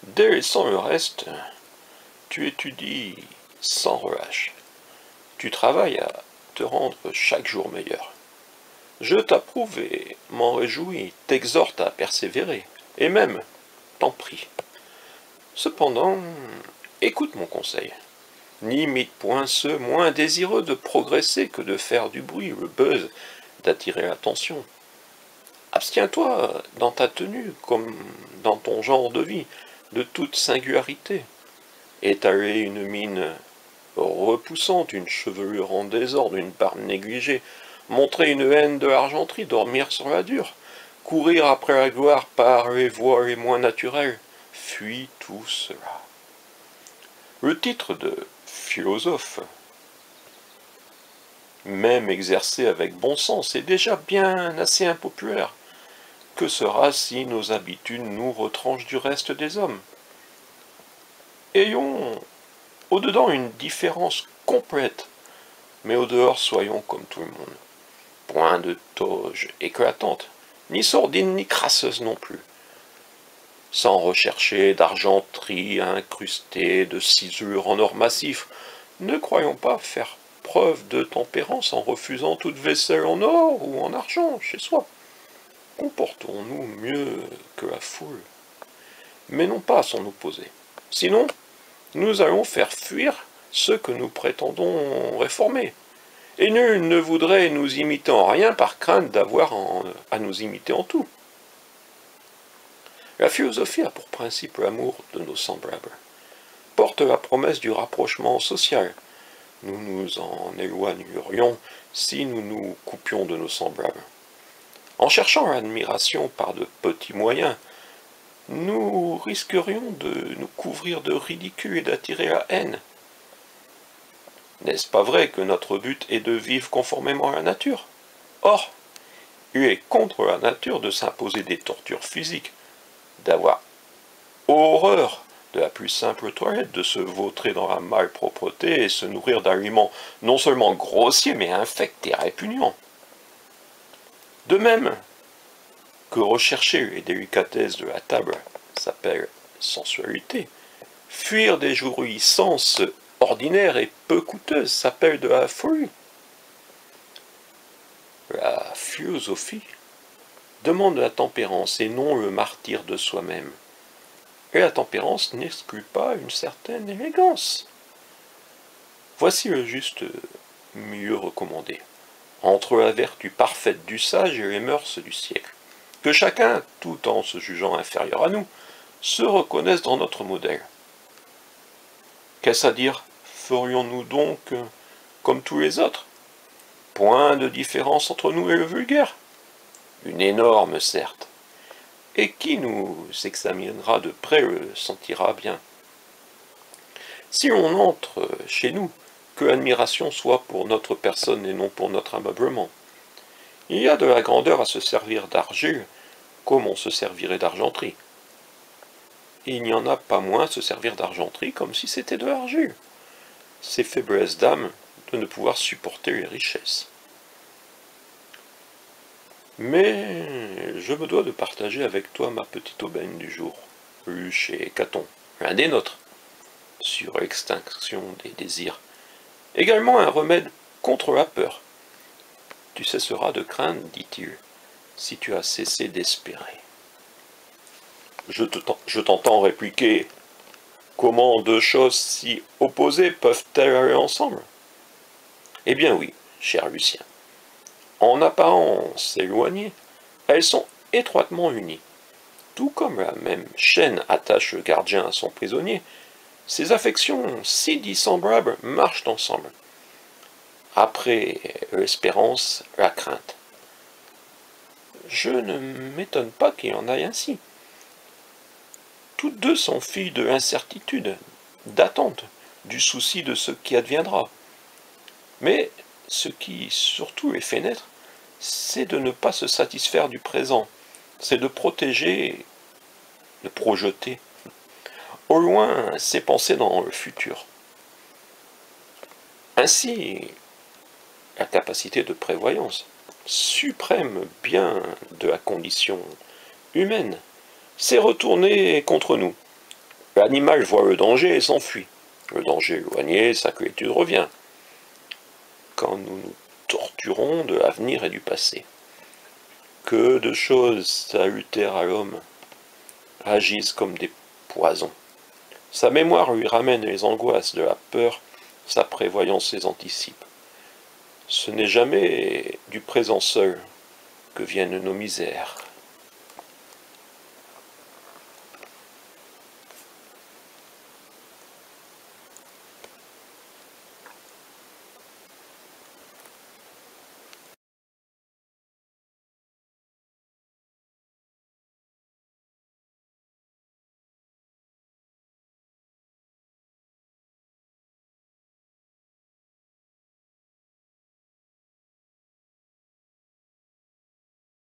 Délaissant le reste, tu étudies sans relâche. Tu travailles à te rendre chaque jour meilleur. Je t'approuve et m'en réjouis, t'exhorte à persévérer, et même, t'en prie. Cependant, écoute mon conseil. N'imite point ceux moins désireux de progresser que de faire du bruit, le buzz, d'attirer l'attention. Abstiens-toi dans ta tenue, comme dans ton genre de vie, de toute singularité. Étaler une mine repoussante, une chevelure en désordre, une barbe négligée, montrer une haine de l'argenterie, dormir sur la dure, courir après la gloire par les voies les moins naturelles, fuis tout cela. Le titre de philosophe, même exercé avec bon sens, est déjà bien assez impopulaire. Que sera si nos habitudes nous retranchent du reste des hommes? Ayons au-dedans une différence complète, mais au-dehors soyons comme tout le monde. Point de toge éclatante, ni sordine ni crasseuse non plus. Sans rechercher d'argenterie incrustée de ciselures en or massif, ne croyons pas faire preuve de tempérance en refusant toute vaisselle en or ou en argent chez soi. Comportons-nous mieux que la foule, mais non pas à son opposé. Sinon, nous allons faire fuir ceux que nous prétendons réformer. Et nul ne voudrait nous imiter en rien par crainte d'avoir à nous imiter en tout. La philosophie a pour principe l'amour de nos semblables, porte la promesse du rapprochement social. Nous nous en éloignerions si nous nous coupions de nos semblables. En cherchant l'admiration par de petits moyens, nous risquerions de nous couvrir de ridicule et d'attirer la haine. N'est-ce pas vrai que notre but est de vivre conformément à la nature? Or, il est contre la nature de s'imposer des tortures physiques, d'avoir horreur de la plus simple toilette, de se vautrer dans la malpropreté et se nourrir d'aliments non seulement grossiers mais infects et répugnants. De même que rechercher les délicatesses de la table s'appelle sensualité, fuir des jouissances ordinaires et peu coûteuses s'appelle de la folie. La philosophie demande la tempérance et non le martyre de soi-même. Et la tempérance n'exclut pas une certaine élégance. Voici le juste milieu recommandé, entre la vertu parfaite du sage et les mœurs du siècle. Que chacun, tout en se jugeant inférieur à nous, se reconnaisse dans notre modèle. Qu'est-ce à dire? Ferions-nous donc comme tous les autres? Point de différence entre nous et le vulgaire. Une énorme, certes. Et qui nous examinera de près le sentira bien. Si l'on entre chez nous, que l'admiration soit pour notre personne et non pour notre ameublement. Il y a de la grandeur à se servir d'argile, comme on se servirait d'argenterie. Et il n'y en a pas moins à se servir d'argenterie comme si c'était de l'argile. C'est faiblesse d'âme de ne pouvoir supporter les richesses. Mais je me dois de partager avec toi ma petite aubaine du jour, lue chez Caton, l'un des nôtres, sur l'extinction des désirs. Également un remède contre la peur. Tu cesseras de craindre, dit-il, si tu as cessé d'espérer. Je t'entends répliquer. Comment deux choses si opposées peuvent-elles aller ensemble? Eh bien oui, cher Lucien. En apparence éloignées, elles sont étroitement unies. Tout comme la même chaîne attache le gardien à son prisonnier, ces affections si dissemblables marchent ensemble. Après l'espérance, la crainte. Je ne m'étonne pas qu'il en aille ainsi. Toutes deux sont filles de l'incertitude, d'attente, du souci de ce qui adviendra. Mais ce qui surtout les fait naître, c'est de ne pas se satisfaire du présent, c'est de protéger, de projeter au loin ses pensées dans le futur. Ainsi, la capacité de prévoyance, suprême bien de la condition humaine, s'est retournée contre nous. L'animal voit le danger et s'enfuit. Le danger éloigné, sa quiétude revient. Quand nous nous torturons de l'avenir et du passé, que de choses salutaires à l'homme agissent comme des poisons. Sa mémoire lui ramène les angoisses de la peur, sa prévoyance les anticipe. Ce n'est jamais du présent seul que viennent nos misères.